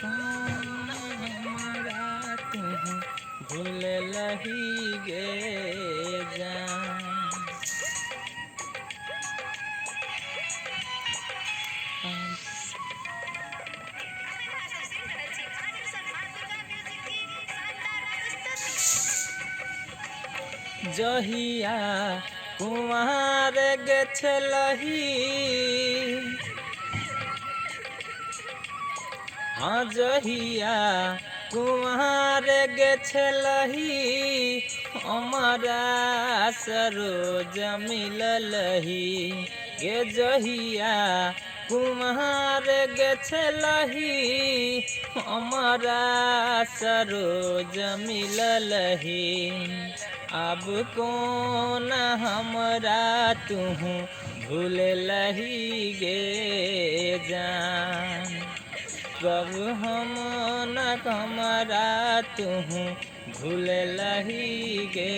हमरा तुहू भूल लही गे जान। जहिया कुमार गे छलही, हाँ जहिया कुमार गे छलही, हमारा सरोज मिललही गे। जहिया कुमार गे छलही, हमारा सरोज मिललही। अब कौन हमरा तुहू भूल लही गे जान। कब हम न हमरा तुहू भूल लही गे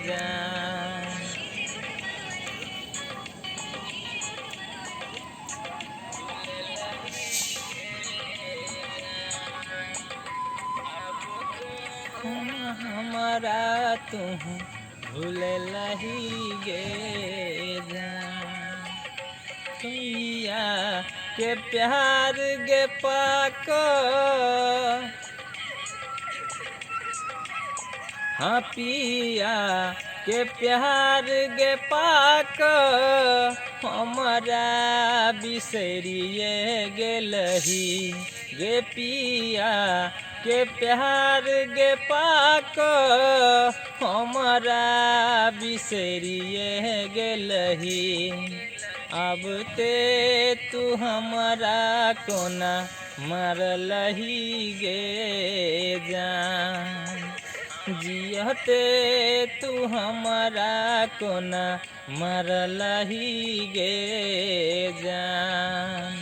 जान। हमरा तुहू भूल लही गे जान। पिया के प्यार गे पाक, हाँ पिया के प्यार गे पाक, हमरा बिसरिए गेलही गे। पिया के प्यार गे पाक, हमरा बिसरिए गेलही। अब ते तू हमरा कोना मारलही गे जान। जियते तू हमरा कोना मारलही गे जान।